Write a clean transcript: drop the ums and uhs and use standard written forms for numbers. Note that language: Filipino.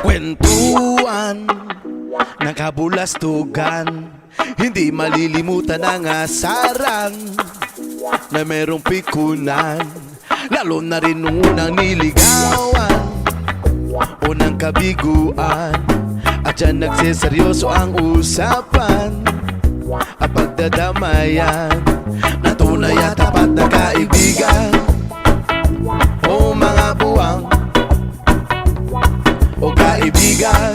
Kwentuhan, nakabulastugan, hindi malilimutan ang asaran na merong pikunan, lalo na rin nung unang niligawan, unang kabiguan. At dyan nagseseryoso ang usapan at pagdadamayan na tunay at tapat na kaibigan. O mga buwang o kaibigan,